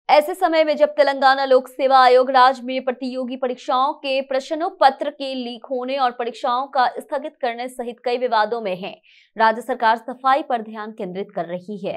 ऐसे समय में जब तेलंगाना लोक सेवा आयोग राज्य में प्रतियोगी परीक्षाओं के प्रश्नों पत्र के लीक होने और परीक्षाओं का स्थगित करने सहित कई विवादों में है, राज्य सरकार सफाई पर ध्यान केंद्रित कर रही है।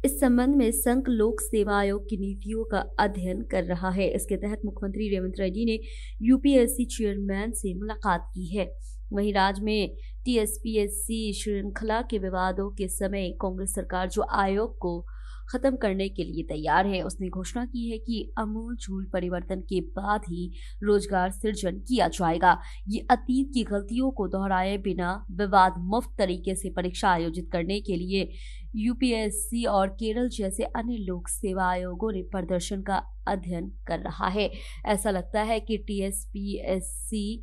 इस संबंध में संघ लोक सेवा आयोग की नीतियों का अध्ययन कर रहा है। इसके तहत मुख्यमंत्री रेवंत रेड्डी ने यूपीएससी चेयरमैन से मुलाकात की है। वहीं राज्य में टीएसपीएससी श्रृंखला के विवादों के समय कांग्रेस सरकार जो आयोग को खत्म करने के लिए तैयार है, उसने घोषणा की है कि आमूल परिवर्तन के बाद ही रोजगार सृजन किया जाएगा। ये अतीत की गलतियों को दोहराए बिना विवाद मुक्त तरीके से परीक्षा आयोजित करने के लिए यूपीएससी और केरल जैसे अन्य लोक सेवा आयोगों ने प्रदर्शन का अध्ययन कर रहा है। ऐसा लगता है कि टीएसपीएससी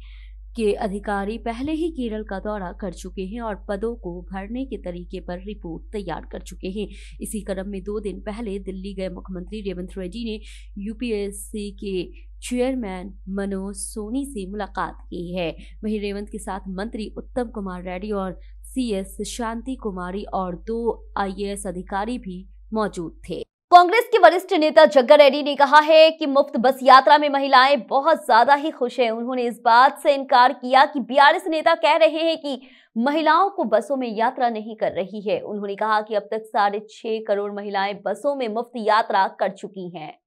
के अधिकारी पहले ही केरल का दौरा कर चुके हैं और पदों को भरने के तरीके पर रिपोर्ट तैयार कर चुके हैं। इसी क्रम में 2 दिन पहले दिल्ली गए मुख्यमंत्री रेवंत रेड्डी ने यूपीएससी के चेयरमैन मनोज सोनी से मुलाकात की है। वहीं रेवंत के साथ मंत्री उत्तम कुमार रेड्डी और सीएस शांति कुमारी और 2 आईएएस अधिकारी भी मौजूद थे। कांग्रेस के वरिष्ठ नेता जग्गा रेड्डी ने कहा है कि मुफ्त बस यात्रा में महिलाएं बहुत ज्यादा ही खुश हैं। उन्होंने इस बात से इनकार किया कि बीआरएस नेता कह रहे हैं कि महिलाओं को बसों में यात्रा नहीं कर रही है। उन्होंने कहा कि अब तक 6.5 करोड़ महिलाएं बसों में मुफ्त यात्रा कर चुकी हैं।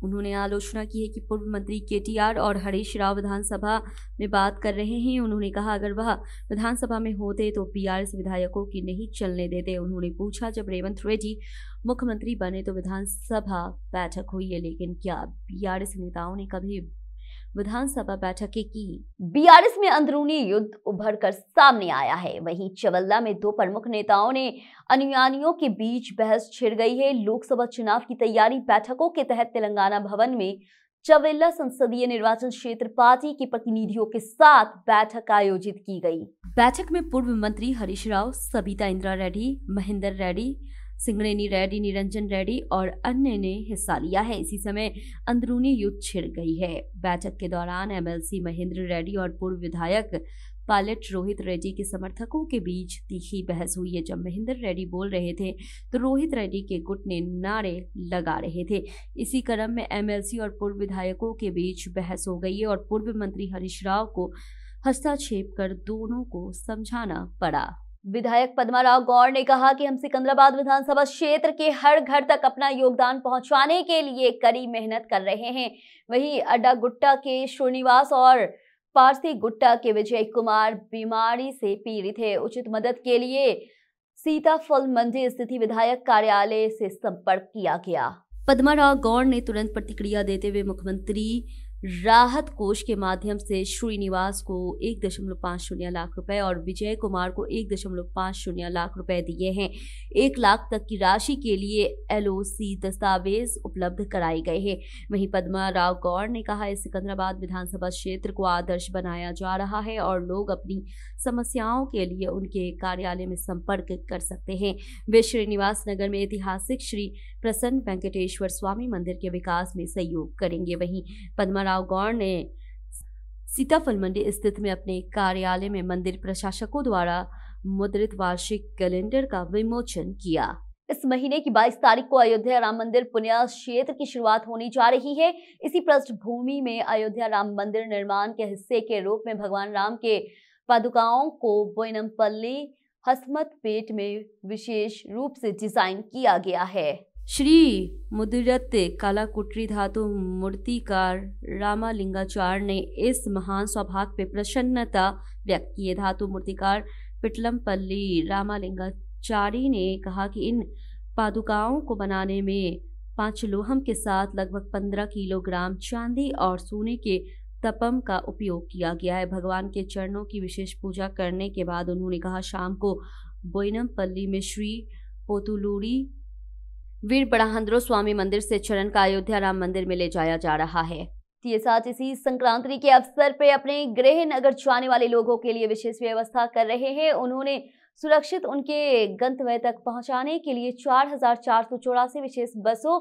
उन्होंने आलोचना की है कि पूर्व मंत्री केटीआर और हरीश राव विधानसभा में बात कर रहे हैं। उन्होंने कहा अगर वह विधानसभा में होते तो बीआरएस विधायकों की नहीं चलने देते। उन्होंने पूछा जब रेवंत रेड्डी मुख्यमंत्री बने तो विधानसभा बैठक हुई है, लेकिन क्या बीआरएस नेताओं ने कभी विधानसभा बैठकें की? बीआरएस में अंदरूनी युद्ध उभर कर सामने आया है। वहीं चवल्ला में 2 प्रमुख नेताओं ने अनुयायियों के बीच बहस छिड़ गई है। लोकसभा चुनाव की तैयारी बैठकों के तहत तेलंगाना भवन में चवेला संसदीय निर्वाचन क्षेत्र पार्टी के प्रतिनिधियों के साथ बैठक आयोजित की गई। बैठक में पूर्व मंत्री हरीश राव, सबिता इंद्रा रेड्डी, महेंद्र रेड्डी, सिंगरेनी रेड्डी, निरंजन रेड्डी और अन्य ने हिस्सा लिया है। इसी समय अंदरूनी युद्ध छिड़ गई है। बैठक के दौरान एमएलसी महेंद्र रेड्डी और पूर्व विधायक पायलट रोहित रेड्डी के समर्थकों के बीच तीखी बहस हुई है। जब महेंद्र रेड्डी बोल रहे थे तो रोहित रेड्डी के गुट ने नारे लगा रहे थे। इसी क्रम में एमएलसी और पूर्व विधायकों के बीच बहस हो गई है और पूर्व मंत्री हरीश राव को हस्तक्षेप कर दोनों को समझाना पड़ा। विधायक पद्माराव गौड़ ने कहा कि हम सिकंदराबाद विधानसभा क्षेत्र के हर घर तक अपना योगदान पहुंचाने के लिए कड़ी मेहनत कर रहे हैं। वहीं अड्डा गुट्टा के श्रीनिवास और पारसी गुट्टा के विजय कुमार बीमारी से पीड़ित है। उचित मदद के लिए सीताफल मंडी स्थित विधायक कार्यालय से संपर्क किया गया। पद्माराव गौड़ ने तुरंत प्रतिक्रिया देते हुए मुख्यमंत्री राहत कोष के माध्यम से श्रीनिवास को 1.50 लाख रुपए और विजय कुमार को 1.50 लाख रुपए दिए हैं। 1 लाख तक की राशि के लिए एलओसी दस्तावेज उपलब्ध कराए गए हैं। वहीं पद्माराव गौड़ ने कहा इस सिकंदराबाद विधानसभा क्षेत्र को आदर्श बनाया जा रहा है और लोग अपनी समस्याओं के लिए उनके कार्यालय में संपर्क कर सकते हैं। वे श्रीनिवास नगर में ऐतिहासिक श्री प्रसन्न वेंकटेश्वर स्वामी मंदिर के विकास में सहयोग करेंगे। वहीं पद्माराव गौड़ ने सीताफल मंडी स्थित में अपने कार्यालय में मंदिर प्रशासकों द्वारा मुद्रित वार्षिक कैलेंडर का विमोचन किया। इस महीने की 22 तारीख को अयोध्या राम मंदिर पुण्य क्षेत्र की शुरुआत होने जा रही है। इसी पृष्ठभूमि में अयोध्या राम मंदिर निर्माण के हिस्से के रूप में भगवान राम के पादुकाओं को बोयनपल्ली हसमतपेट में विशेष रूप से डिजाइन किया गया है। श्री मुदिरत कालाकुट्री धातु मूर्तिकार रामालिंगाचार्य ने इस महान सौभाग्य पे प्रसन्नता व्यक्त की है। धातु मूर्तिकार पिटलमपल्ली रामालिंगाचार्य ने कहा कि इन पादुकाओं को बनाने में पांचलोहम के साथ लगभग 15 किलोग्राम चांदी और सोने के तपम का उपयोग किया गया है। भगवान के चरणों की विशेष पूजा करने के बाद उन्होंने कहा शाम को बोयनपल्ली में श्री पोतुलूरी वीर बड़ाहंद्रो स्वामी मंदिर से चरण का अयोध्या राम मंदिर में ले जाया जा रहा है। ये साथ इसी संक्रांति के अवसर पे अपने गृह नगर जाने वाले लोगों के लिए विशेष व्यवस्था कर रहे हैं। उन्होंने सुरक्षित उनके गंतव्य तक पहुंचाने के लिए 4484 विशेष बसों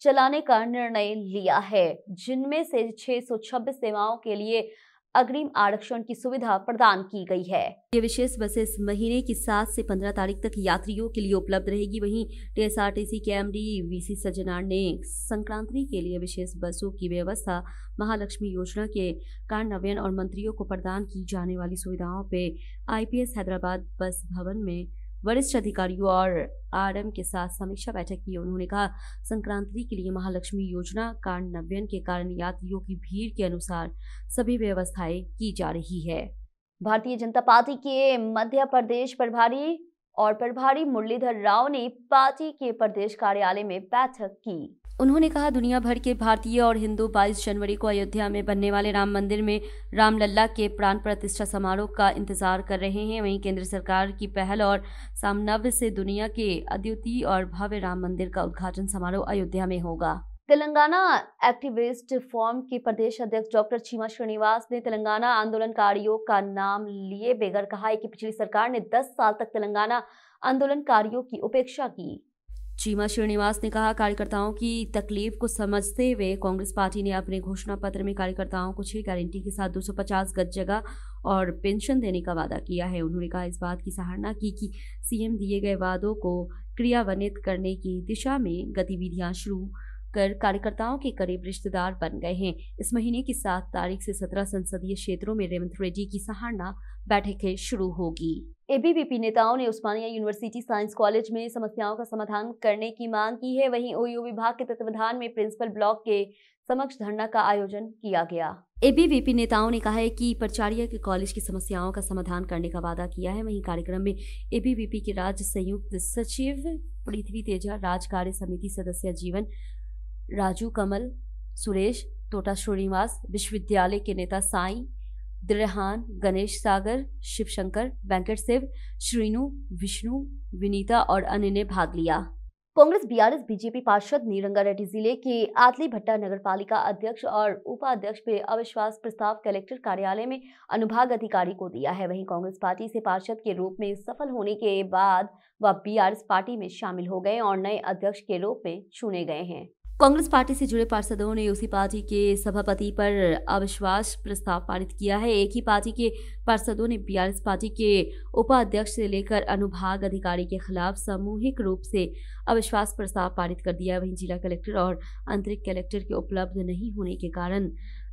चलाने का निर्णय लिया है, जिनमें से 626 सेवाओं के लिए अग्रिम आरक्षण की सुविधा प्रदान की गई है। ये विशेष बसें इस महीने की 7 से 15 तारीख तक यात्रियों के लिए उपलब्ध रहेगी। वहीं टीएसआरटीसी के एमडी वीसी सज्जनार ने संक्रांति के लिए विशेष बसों की व्यवस्था, महालक्ष्मी योजना के कार्यान्वयन और मंत्रियों को प्रदान की जाने वाली सुविधाओं पे आईपीएस हैदराबाद बस भवन में वरिष्ठ अधिकारियों और आरएम के साथ समीक्षा बैठक की। उन्होंने कहा, संक्रांति के लिए महालक्ष्मी योजना कार्यान्वयन के कारण यात्रियों की भीड़ के अनुसार सभी व्यवस्थाएं की जा रही है। भारतीय जनता पार्टी के मध्य प्रदेश प्रभारी मुरलीधर राव ने पार्टी के प्रदेश कार्यालय में बैठक की। उन्होंने कहा, दुनिया भर के भारतीय और हिंदू 22 जनवरी को अयोध्या में बनने वाले राम मंदिर में रामलला के प्राण प्रतिष्ठा समारोह का इंतजार कर रहे हैं। वहीं केंद्र सरकार की पहल और सामनव्य से दुनिया के अद्वितीय और भव्य राम मंदिर का उद्घाटन समारोह अयोध्या में होगा। तेलंगाना एक्टिविस्ट फोरम के प्रदेश अध्यक्ष डॉक्टर चीमा श्रीनिवास ने तेलंगाना आंदोलनकारियों का नाम लिए बगैर कहा है कि पिछली सरकार ने 10 साल तक तेलंगाना आंदोलनकारियों की उपेक्षा की। चीमा श्रीनिवास ने कहा, कार्यकर्ताओं की तकलीफ को समझते हुए कांग्रेस पार्टी ने अपने घोषणा पत्र में कार्यकर्ताओं को 6 गारंटी के साथ 250 गज जगह और पेंशन देने का वादा किया है। उन्होंने कहा, इस बात की सराहना की कि सीएम दिए गए वादों को क्रियान्वित करने की दिशा में गतिविधियां शुरू कर कार्यकर्ताओं के करीब रिश्तेदार बन गए हैं। इस महीने की 7 तारीख से 17 संसदीय क्षेत्रों में रेवंत रेड्डी की सराहना बैठकें शुरू होगी। एबीवीपी नेताओं ने उस्मानिया यूनिवर्सिटी साइंस कॉलेज में समस्याओं का समाधान करने की मांग की है। वहीं ओयू विभाग के तत्वावधान में प्रिंसिपल ब्लॉक के समक्ष धरना का आयोजन किया गया। एबीवीपी नेताओं ने कहा है कि प्राचार्य के कॉलेज की समस्याओं का समाधान करने का वादा किया है। वहीं कार्यक्रम में एबीवीपी के राज्य संयुक्त सचिव पृथ्वी तेजा, राज कार्य समिति सदस्य जीवन, राजू, कमल, सुरेश, टोटा श्रीनिवास, विश्वविद्यालय के नेता साई, दिरहान, गणेश सागर, शिवशंकर, वेंकट शिव, श्रीनु, विष्णु, विनीता और अन्य ने भाग लिया। कांग्रेस बीआरएस बीजेपी पार्षद ने रंगारेड्डी जिले के आतली भट्टा नगरपालिका अध्यक्ष और उपाध्यक्ष पे अविश्वास प्रस्ताव कलेक्टर कार्यालय में अनुभाग अधिकारी को दिया है। वहीं कांग्रेस पार्टी से पार्षद के रूप में सफल होने के बाद वह बीआरएस पार्टी में शामिल हो गए और नए अध्यक्ष के रूप में चुने गए हैं। कांग्रेस पार्टी से जुड़े पार्षदों ने उसी पार्टी के सभापति पर अविश्वास प्रस्ताव पारित किया है। एक ही पार्टी के पार्षदों ने बीआरएस पार्टी के उपाध्यक्ष से लेकर अनुभाग अधिकारी के खिलाफ सामूहिक रूप से अविश्वास प्रस्ताव पारित कर दिया। वहीं जिला कलेक्टर और अंतरिम कलेक्टर के उपलब्ध नहीं होने के कारण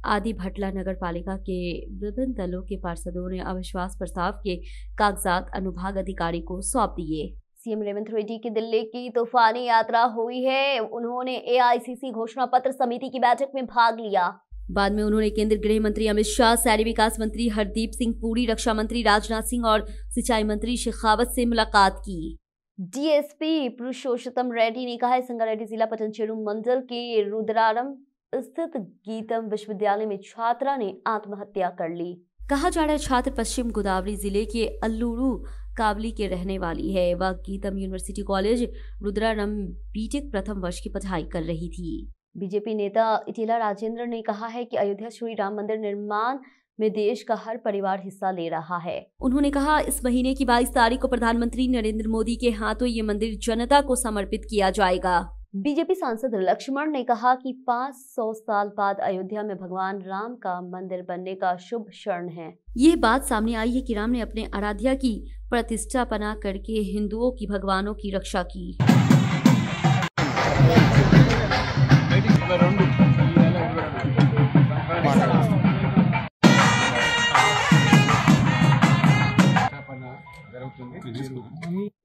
आदि भटला नगर पालिका के विभिन्न दलों के पार्षदों ने अविश्वास प्रस्ताव के कागजात अनुभाग अधिकारी को सौंप दिए। सीएम रेवंत रेड्डी की दिल्ली की तूफानी यात्रा हुई है। उन्होंने एआईसीसी घोषणा पत्र समिति की बैठक में भाग लिया। बाद में उन्होंने केंद्रीय गृह मंत्री अमित शाह, शहरी विकास मंत्री हरदीप सिंह पुरी, रक्षा मंत्री राजनाथ सिंह और सिंचाई मंत्री शेखावत से मुलाकात की। डीएसपी पुरुषोत्तम रेड्डी ने कहा है, संगारेड्डी जिला पटनचेरू मंडल के रुद्रारम स्थित गीतम विश्वविद्यालय में छात्रा ने आत्महत्या कर ली। कहा जा रहा है, छात्र पश्चिम गोदावरी जिले के अल्लूरू काबली के रहने वाली है। वह गीतम यूनिवर्सिटी कॉलेज रुद्रारम बीटेक प्रथम वर्ष की पढ़ाई कर रही थी। बीजेपी नेता इटेला राजेंद्र ने कहा है कि अयोध्या श्री राम मंदिर निर्माण में देश का हर परिवार हिस्सा ले रहा है। उन्होंने कहा, इस महीने की 22 तारीख को प्रधानमंत्री नरेंद्र मोदी के हाथों ये मंदिर जनता को समर्पित किया जाएगा। बीजेपी सांसद लक्ष्मण ने कहा कि 500 साल बाद अयोध्या में भगवान राम का मंदिर बनने का शुभ क्षण है। ये बात सामने आई है कि राम ने अपने आराध्या की प्रतिष्ठापना करके हिंदुओं की भगवानों की रक्षा की।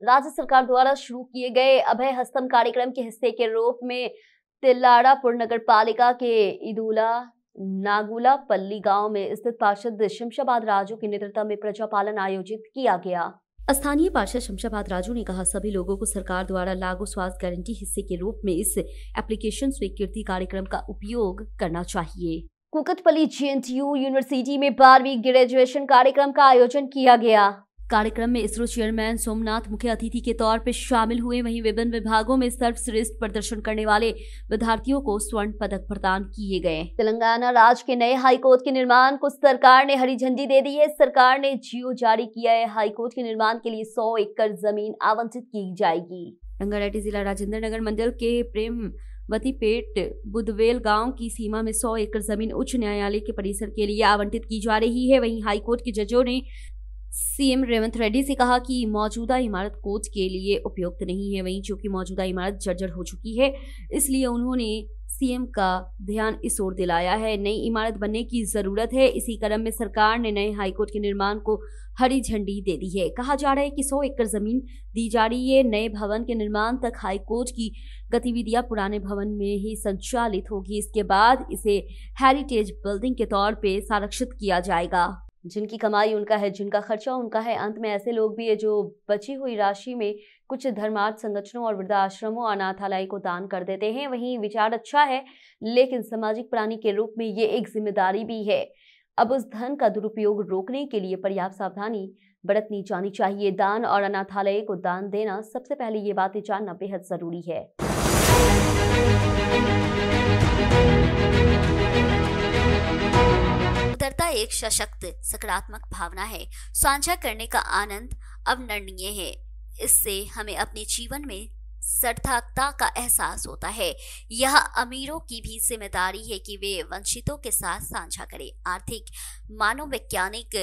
राज्य सरकार द्वारा शुरू किए गए अभय हस्तम कार्यक्रम के हिस्से के रूप में तिल्लाड़ापुर नगर पालिका के इदूला नागुला पल्ली गांव में स्थित पार्षद शमशाबाद राजू के नेतृत्व में प्रजापालन आयोजित किया गया। स्थानीय पार्षद शमशाबाद राजू ने कहा, सभी लोगों को सरकार द्वारा लागू स्वास्थ्य गारंटी हिस्से के रूप में इस एप्लीकेशन स्वीकृति कार्यक्रम का उपयोग करना चाहिए। कुकटपल्ली जेएनटीयू यूनिवर्सिटी में 12वीं ग्रेजुएशन कार्यक्रम का आयोजन किया गया। कार्यक्रम में इसरो चेयरमैन सोमनाथ मुख्य अतिथि के तौर पर शामिल हुए। वहीं विभिन्न विभागों में सर्वश्रेष्ठ प्रदर्शन करने वाले विद्यार्थियों को स्वर्ण पदक प्रदान किए गए। तेलंगाना राज्य के नए हाईकोर्ट के निर्माण को सरकार ने हरी झंडी दे दी है। सरकार ने जियो जारी किया है। हाईकोर्ट के निर्माण के लिए 100 एकड़ जमीन आवंटित की जाएगी। रंगारेड्डी जिला राजेंद्र नगर मंडल के प्रेम वतीपेट बुदवेल गांव की सीमा में 100 एकड़ जमीन उच्च न्यायालय के परिसर के लिए आवंटित की जा रही है। वहीं हाईकोर्ट के जजों ने सीएम रेवंत रेड्डी से कहा कि मौजूदा इमारत कोर्ट के लिए उपयुक्त नहीं है। वहीं चूंकि मौजूदा इमारत जर्जर हो चुकी है, इसलिए उन्होंने सीएम का ध्यान इस ओर दिलाया है। नई इमारत बनने की जरूरत है। इसी क्रम में सरकार ने नए हाईकोर्ट के निर्माण को हरी झंडी दे दी है। कहा जा रहा है कि 100 एकड़ जमीन दी जा रही है। नए भवन के निर्माण तक हाईकोर्ट की गतिविधियां पुराने भवन में ही संचालित होगी। इसके बाद इसे हेरिटेज बिल्डिंग के तौर पे संरक्षित किया जाएगा। जिनकी कमाई उनका है, जिनका खर्चा उनका है। अंत में ऐसे लोग भी है जो बची हुई राशि में कुछ धर्मार्थ संगठनों और वृद्धाश्रमों और अनाथालय को दान कर देते हैं। वहीं विचार अच्छा है, लेकिन सामाजिक प्राणी के रूप में ये एक जिम्मेदारी भी है। अब उस धन का दुरुपयोग रोकने के लिए पर्याप्त सावधानी बरतनी जानी चाहिए। दान और अनाथालय को दान देना, सबसे पहले ये बातें जानना बेहद जरूरी है। उदारता एक सशक्त सकारात्मक भावना है। साझा करने का आनंद अवर्णनीय है। इससे हमें अपने जीवन में सार्थकता का एहसास होता है। यह अमीरों की भी जिम्मेदारी है कि वे वंचितों के साथ साझा करें। आर्थिक मनोवैज्ञानिक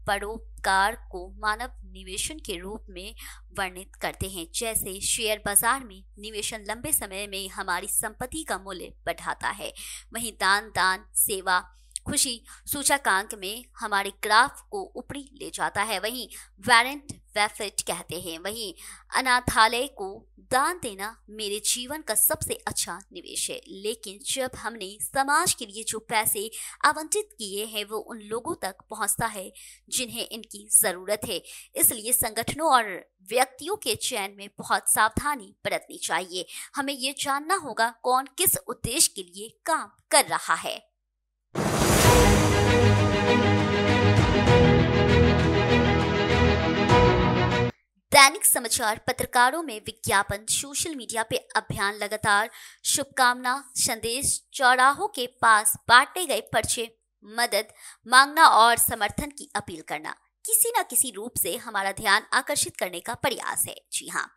परोपकार को मानव निवेशन के रूप में वर्णित करते हैं। जैसे शेयर बाजार में निवेशन लंबे समय में हमारी संपत्ति का मूल्य बढ़ाता है, वहीं दान सेवा खुशी सूचकांक में हमारे ग्राफ को ऊपरी ले जाता है। वहीं वॉरेन बफेट कहते हैं, वहीं अनाथालय को दान देना मेरे जीवन का सबसे अच्छा निवेश है। लेकिन जब हमने समाज के लिए जो पैसे आवंटित किए हैं वो उन लोगों तक पहुंचता है जिन्हें इनकी जरूरत है। इसलिए संगठनों और व्यक्तियों के चयन में बहुत सावधानी बरतनी चाहिए। हमें ये जानना होगा कौन किस उद्देश्य के लिए काम कर रहा है। दैनिक समाचार पत्रकारों में विज्ञापन, सोशल मीडिया पे अभियान, लगातार शुभकामना संदेश, चौराहों के पास बांटे गए पर्चे, मदद मांगना और समर्थन की अपील करना किसी न किसी रूप से हमारा ध्यान आकर्षित करने का प्रयास है। जी हाँ,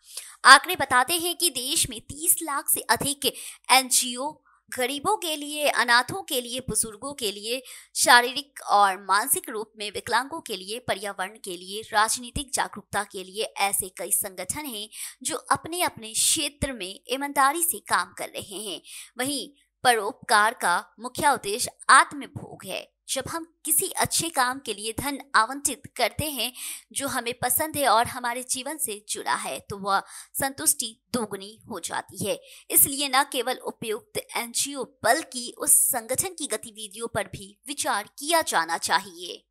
आंकड़े बताते हैं कि देश में 30 लाख से अधिक एनजीओ गरीबों के लिए, अनाथों के लिए, बुजुर्गों के लिए, शारीरिक और मानसिक रूप में विकलांगों के लिए, पर्यावरण के लिए, राजनीतिक जागरूकता के लिए ऐसे कई संगठन हैं जो अपने अपने क्षेत्र में ईमानदारी से काम कर रहे हैं। वहीं परोपकार का मुख्य उद्देश्य आत्मभोग है। जब हम किसी अच्छे काम के लिए धन आवंटित करते हैं जो हमें पसंद है और हमारे जीवन से जुड़ा है, तो वह संतुष्टि दोगुनी हो जाती है। इसलिए न केवल उपयुक्त एनजीओ बल्कि उस संगठन की गतिविधियों पर भी विचार किया जाना चाहिए।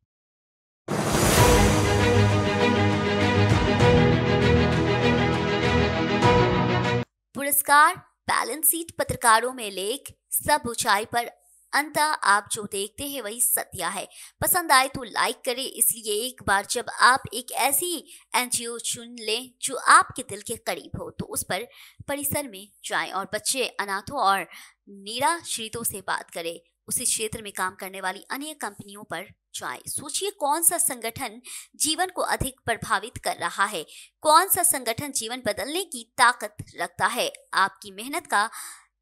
पुरस्कार, बैलेंस शीट, पत्रकारों में लेख, सब ऊंचाई पर अंत आप जो देखते हैं वही सत्य है। पसंद आए तो लाइक करें। इसलिए एक बार जब आप एक ऐसी एनजीओ चुन लें जो आपके दिल के करीब हो, तो उस पर परिसर में जाएं और बच्चे, अनाथों और निराश्रितों से बात करें। उसी क्षेत्र में काम करने वाली अन्य कंपनियों पर जाएं। सोचिए कौन सा संगठन जीवन को अधिक प्रभावित कर रहा है, कौन सा संगठन जीवन बदलने की ताकत रखता है। आपकी मेहनत का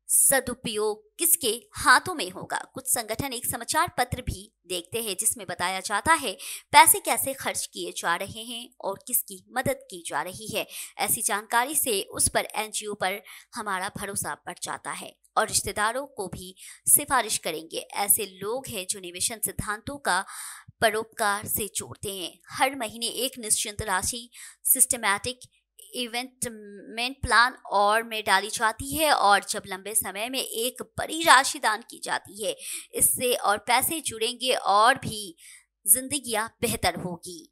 सदुपयोग किसके हाथों में होगा। कुछ संगठन एक समाचार पत्र भी देखते हैं जिसमें बताया जाता है पैसे कैसे खर्च किए जा रहे हैं और किसकी मदद की जा रही है। ऐसी जानकारी से उस पर एनजीओ पर हमारा भरोसा बढ़ जाता है और रिश्तेदारों को भी सिफारिश करेंगे। ऐसे लोग हैं जो निवेशन सिद्धांतों का परोपकार से जोड़ते हैं। हर महीने एक निश्चित राशि सिस्टमैटिक इवेंटमेंट प्लान और में डाली जाती है और जब लंबे समय में एक बड़ी राशि दान की जाती है, इससे और पैसे जुड़ेंगे और भी जिंदगियां बेहतर होगी।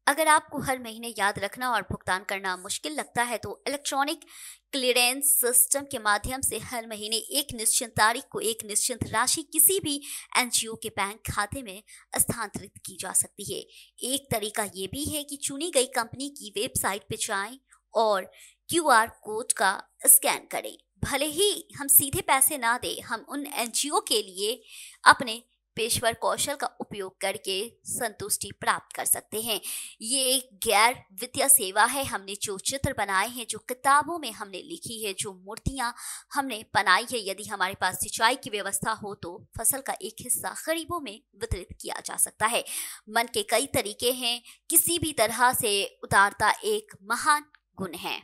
अगर आपको हर महीने याद रखना और भुगतान करना मुश्किल लगता है तो इलेक्ट्रॉनिक क्लियरेंस सिस्टम के माध्यम से हर महीने एक निश्चित तारीख को एक निश्चित राशि किसी भी एनजीओ के बैंक खाते में स्थानांतरित की जा सकती है। एक तरीका ये भी है कि चुनी गई कंपनी की वेबसाइट पर जाएं और क्यूआर कोड का स्कैन करें। भले ही हम सीधे पैसे ना दें, हम उन एनजीओ के लिए अपने पेशेवर कौशल का उपयोग करके संतुष्टि प्राप्त कर सकते हैं। ये एक गैर वित्तीय सेवा है। हमने जो चित्र बनाए हैं, जो किताबों में हमने लिखी है, जो मूर्तियां हमने बनाई है, यदि हमारे पास सिंचाई की व्यवस्था हो तो फसल का एक हिस्सा गरीबों में वितरित किया जा सकता है। मन के कई तरीके हैं, किसी भी तरह से उदारता एक महान गुण है।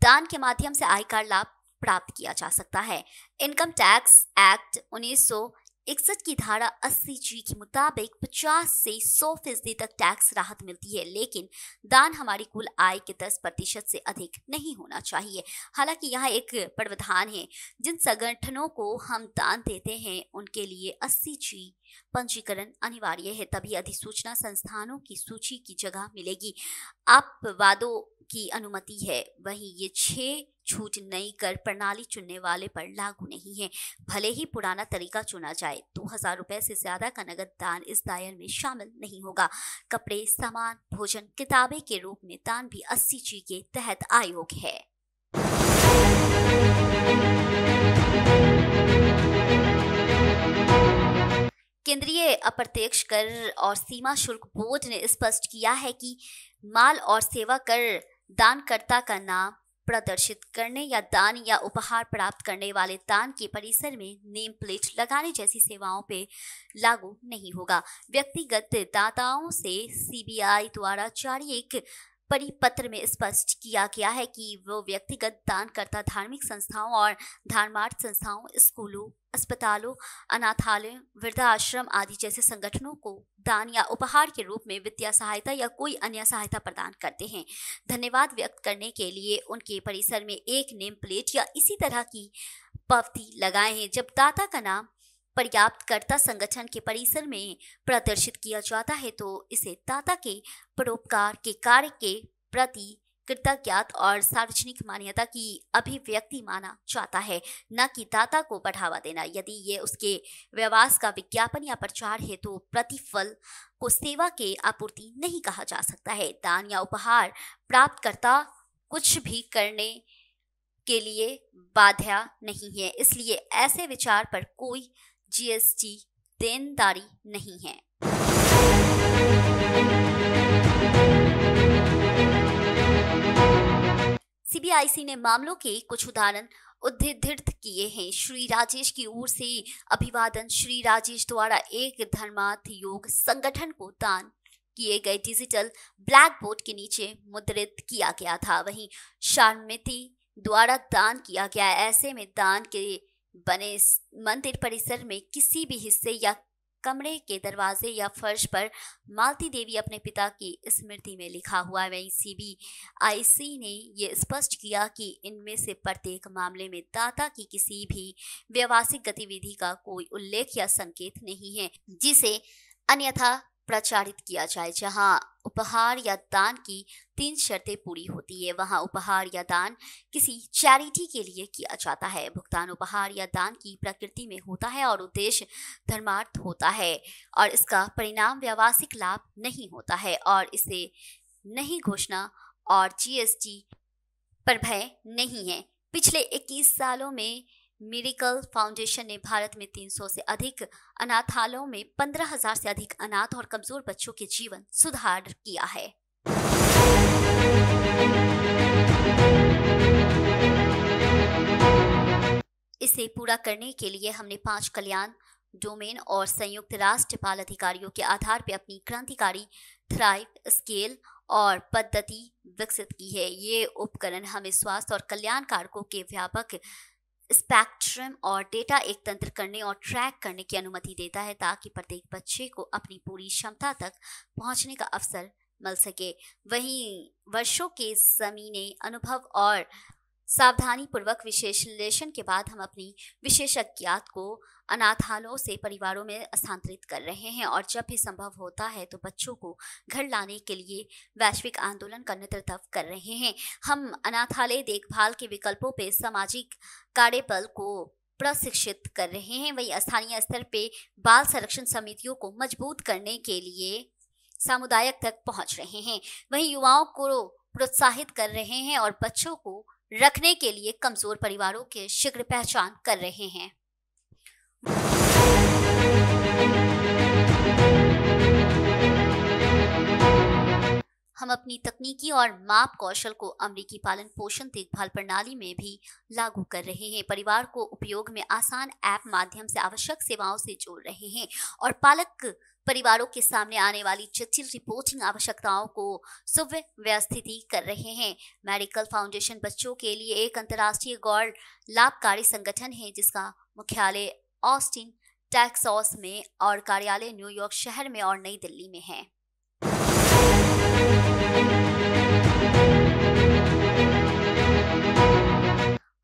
दान के माध्यम से आयकर लाभ प्राप्त किया जा सकता है। इनकम टैक्स एक्ट 1961 की धारा 80G के मुताबिक 50 से 100% तक टैक्स राहत मिलती है, लेकिन दान हमारी कुल आय के 10% से अधिक नहीं होना चाहिए। हालांकि यहाँ एक प्रावधान है, जिन संगठनों को हम दान देते हैं उनके लिए 80G पंजीकरण अनिवार्य है, तभी अधिसूचना संस्थानों की सूची की जगह मिलेगी। अपवादों की अनुमति है। वहीं ये 6 छूट नई कर प्रणाली चुनने वाले पर लागू नहीं है। भले ही पुराना तरीका चुना जाए, 2000 रुपए से ज्यादा का नगद दान इस दायरे में शामिल नहीं होगा। कपड़े, सामान, भोजन, किताबें के रूप में दान भी 80G के तहत अयोग्य है। केंद्रीय अप्रत्यक्ष कर और सीमा शुल्क बोर्ड ने स्पष्ट किया है कि माल और सेवा कर दानकर्ता का नाम प्रदर्शित करने या दान या उपहार प्राप्त करने वाले दान के परिसर में नेम प्लेट लगाने जैसी सेवाओं पे लागू नहीं होगा। व्यक्तिगत दाताओं से सीबीआई द्वारा जारी एक परिपत्र में स्पष्ट किया गया है कि वो व्यक्तिगत दानकर्ता धार्मिक संस्थाओं और धर्मार्थ संस्थाओं, स्कूलों, अस्पतालों, अनाथालयों, वृद्धाश्रम आदि जैसे संगठनों को दान या उपहार के रूप में वित्तीय सहायता या कोई अन्य सहायता प्रदान करते हैं। धन्यवाद व्यक्त करने के लिए उनके परिसर में एक नेम प्लेट या इसी तरह की पावती लगाए हैं। जब दाता का नाम पर्याप्तकर्ता संगठन के परिसर में प्रदर्शित किया जाता है तो इसे दाता के परोपकार के कार्य के प्रति कृतज्ञता और सार्वजनिक मान्यता की अभिव्यक्ति माना जाता है, न कि दाता को बढ़ावा देना। यदि ये उसके व्यवसाय का विज्ञापन या प्रचार है तो प्रतिफल को सेवा के आपूर्ति नहीं कहा जा सकता है। दान या उपहार प्राप्तकर्ता कुछ भी करने के लिए बाध्य नहीं है, इसलिए ऐसे विचार पर कोई जीएसटी देनदारी नहीं है। सीबीआईसी ने मामलों के कुछ उदाहरण उद्धृत किए हैं। श्री राजेश की ओर से अभिवादन। श्री राजेश द्वारा एक धर्मार्थ योग संगठन को दान किए गए डिजिटल ब्लैक बोर्ड के नीचे मुद्रित किया गया था। वहीं शारमिती द्वारा दान किया गया। ऐसे में दान के बने मंदिर परिसर में किसी भी हिस्से या कमरे के दरवाजे या फर्श पर मालती देवी अपने पिता की स्मृति में लिखा हुआ है। वहीं सीबीआईसी ने यह स्पष्ट किया कि इनमें से प्रत्येक मामले में दाता की किसी भी व्यावसायिक गतिविधि का कोई उल्लेख या संकेत नहीं है जिसे अन्यथा प्रचारित किया जाए। जहां उपहार या दान की 3 शर्तें पूरी होती है, वहां उपहार या दान किसी चैरिटी के लिए किया जाता है। भुगतान उपहार या दान की प्रकृति में होता है और उद्देश्य धर्मार्थ होता है और इसका परिणाम व्यावसायिक लाभ नहीं होता है और इसे नहीं घोषणा और जीएसटी पर भय नहीं है। पिछले 21 सालों में मिरेकल फाउंडेशन ने भारत में 300 से अधिक अनाथालयों में 15,000 से अधिक अनाथ और कमजोर बच्चों के जीवन सुधार किया है। इसे पूरा करने के लिए हमने 5 कल्याण डोमेन और संयुक्त राष्ट्र बाल अधिकारियों के आधार पर अपनी क्रांतिकारी थ्राइव स्केल और पद्धति विकसित की है। ये उपकरण हमें स्वास्थ्य और कल्याण कारकों के व्यापक स्पेक्ट्रम और डेटा एक तंत्र करने और ट्रैक करने की अनुमति देता है ताकि प्रत्येक बच्चे को अपनी पूरी क्षमता तक पहुंचने का अवसर मिल सके। वहीं वर्षों के ज़मीनी अनुभव और सावधानी पूर्वक विश्लेषण के बाद हम अपनी विशेषज्ञता को अनाथालयों से परिवारों में स्थानांतरित कर रहे हैं और जब भी संभव होता है तो बच्चों को घर लाने के लिए वैश्विक आंदोलन का नेतृत्व कर रहे हैं। हम अनाथालय देखभाल के विकल्पों पर सामाजिक कार्यबल को प्रशिक्षित कर रहे हैं। वहीं स्थानीय स्तर पे बाल संरक्षण समितियों को मजबूत करने के लिए सामुदायिक तक पहुंच रहे हैं। वहीं युवाओं को प्रोत्साहित कर रहे हैं और बच्चों को रखने के लिए कमजोर परिवारों की शीघ्र पहचान कर रहे हैं। हम अपनी तकनीकी और माप कौशल को अमेरिकी पालन पोषण देखभाल प्रणाली में भी लागू कर रहे हैं। परिवार को उपयोग में आसान ऐप माध्यम से आवश्यक सेवाओं से जोड़ रहे हैं और पालक परिवारों के सामने आने वाली जटिल रिपोर्टिंग आवश्यकताओं को सुव्यवस्थित कर रहे हैं। मेडिकल फाउंडेशन बच्चों के लिए एक अंतर्राष्ट्रीय गैर लाभकारी संगठन है जिसका मुख्यालय ऑस्टिन टेक्सास में और कार्यालय न्यूयॉर्क शहर में और नई दिल्ली में है।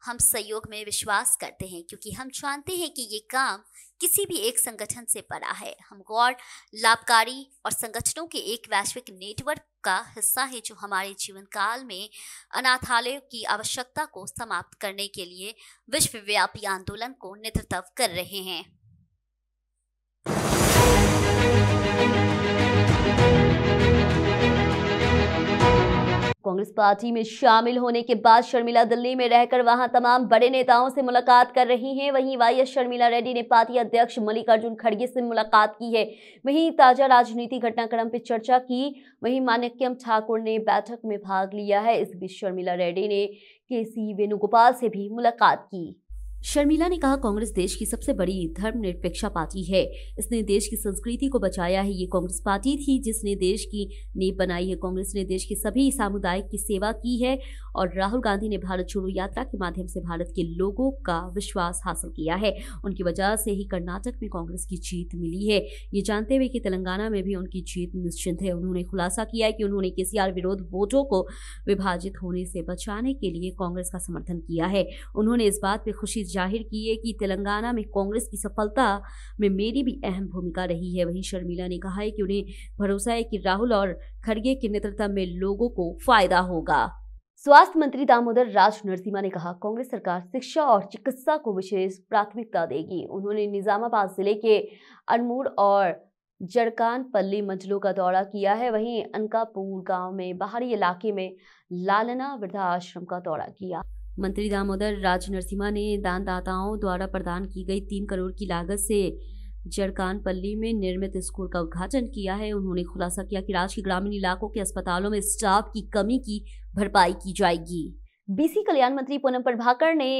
हम सहयोग में विश्वास करते हैं क्योंकि हम जानते हैं कि ये काम किसी भी एक संगठन से बड़ा है। हम गैर लाभकारी और संगठनों के एक वैश्विक नेटवर्क का हिस्सा है जो हमारे जीवन काल में अनाथालयों की आवश्यकता को समाप्त करने के लिए विश्वव्यापी आंदोलन को नेतृत्व कर रहे हैं। कांग्रेस पार्टी में शामिल होने के बाद शर्मिला दिल्ली में रहकर वहां तमाम बड़े नेताओं से मुलाकात कर रही हैं। वहीं वाईएस शर्मिला रेड्डी ने पार्टी अध्यक्ष मल्लिकार्जुन खड़गे से मुलाकात की है। वहीं ताजा राजनीतिक घटनाक्रम पर चर्चा की। वहीं माणिक्यम ठाकुर ने बैठक में भाग लिया है। इस बीच शर्मिला रेड्डी ने केसी वेणुगोपाल से भी मुलाकात की। शर्मिला ने कहा, कांग्रेस देश की सबसे बड़ी धर्मनिरपेक्ष पार्टी है। इसने देश की संस्कृति को बचाया है। ये कांग्रेस पार्टी थी जिसने देश की नींव बनाई है। कांग्रेस ने देश के सभी समुदाय की सेवा की है और राहुल गांधी ने भारत छोड़ो यात्रा के माध्यम से भारत के लोगों का विश्वास हासिल किया है। उनकी वजह से ही कर्नाटक में कांग्रेस की जीत मिली है। ये जानते हुए कि तेलंगाना में भी उनकी जीत निश्चित है। उन्होंने खुलासा किया है कि उन्होंने केसीआर विरोध वोटों को विभाजित होने से बचाने के लिए कांग्रेस का समर्थन किया है। उन्होंने इस बात पर खुशी जाहिर की है कि तेलंगाना में कांग्रेस की सफलता में मेरी भी अहम भूमिका रही है। वहीं शर्मिला ने कहा है कि उन्हें भरोसा है कि राहुल और खड़गे के नेतृत्व में लोगों को फायदा होगा। स्वास्थ्य मंत्री दामोदर राज नरसिम्हा ने कहा, कांग्रेस सरकार शिक्षा और चिकित्सा को विशेष प्राथमिकता देगी। उन्होंने निजामाबाद जिले के अरमूर और जड़कानपल्ली मंडलों का दौरा किया है। वहीं अनकापुर गांव में बाहरी इलाके में लालना वृद्धाश्रम का दौरा किया। मंत्री दामोदर राज नरसिम्हा ने दानदाताओं द्वारा प्रदान की गई 3 करोड़ की लागत से जड़कानपल्ली में निर्मित स्कूल का उद्घाटन किया है। उन्होंने खुलासा किया कि राज्य के ग्रामीण इलाकों के अस्पतालों में स्टाफ की कमी की भरपाई की जाएगी। बीसी कल्याण मंत्री पूनम प्रभाकर ने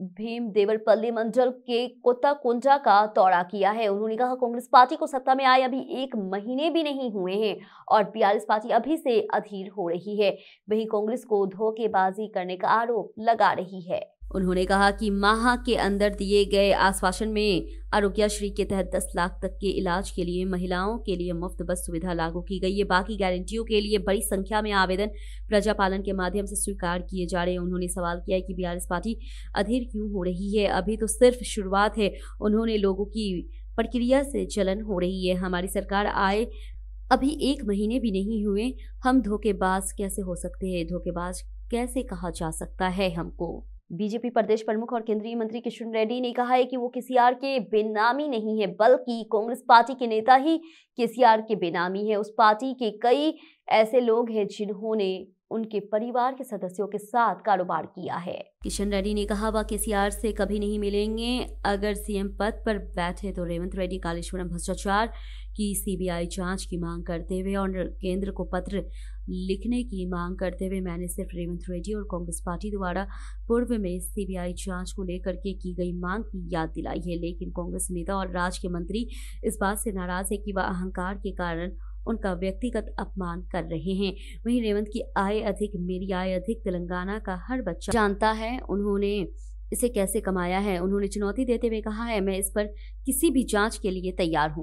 भीमदेवरपल्ली मंडल के कोत्ताकोंडा का दौरा किया है। उन्होंने कहा, कांग्रेस पार्टी को सत्ता में आए अभी 1 महीने भी नहीं हुए हैं और बीआरएस पार्टी अभी से अधीर हो रही है। वहीं कांग्रेस को धोखेबाजी करने का आरोप लगा रही है। उन्होंने कहा कि माह के अंदर दिए गए आश्वासन में आरोग्यश्री के तहत 10 लाख तक के इलाज के लिए महिलाओं के लिए मुफ्त बस सुविधा लागू की गई है। बाकी गारंटियों के लिए बड़ी संख्या में आवेदन प्रजापालन के माध्यम से स्वीकार किए जा रहे हैं। उन्होंने सवाल किया है कि बीआरएस पार्टी अधीर क्यों हो रही है। अभी तो सिर्फ शुरुआत है। उन्होंने लोगों की प्रक्रिया से जलन हो रही है। हमारी सरकार आए अभी 1 महीने भी नहीं हुए। हम धोखेबाज कैसे हो सकते हैं? धोखेबाज कैसे कहा जा सकता है हमको? बीजेपी प्रदेश प्रमुख और केंद्रीय मंत्री किशन रेड्डी ने कहा है कि वो केसीआर के बेनामी नहीं है, बल्कि कांग्रेस पार्टी के नेता ही केसीआर के बेनामी है। उस पार्टी के कई ऐसे लोग हैं जिन्होंने उनके परिवार के सदस्यों के साथ कारोबार किया है। किशन रेड्डी ने कहा, वह केसीआर से कभी नहीं मिलेंगे। अगर सीएम पद पर बैठे तो रेवंत रेड्डी कालेश्वरम भ्रष्टाचार की सीबीआई जांच की मांग करते हुए और केंद्र को पत्र लिखने की मांग करते हुए मैंने सिर्फ रेवंत रेड्डी और कांग्रेस पार्टी द्वारा पूर्व में सीबीआई जांच को लेकर के की गई मांग की याद दिलाई है। लेकिन कांग्रेस नेता और राज्य के मंत्री इस बात से नाराज है कि वह अहंकार के कारण उनका व्यक्तिगत अपमान कर रहे हैं। वहीं रेवंत की आय अधिक, मेरी आय अधिक तेलंगाना का हर बच्चा जानता है। उन्होंने इसे कैसे कमाया है। उन्होंने चुनौती देते हुए कहा है, मैं इस पर किसी भी जांच के लिए तैयार हूं।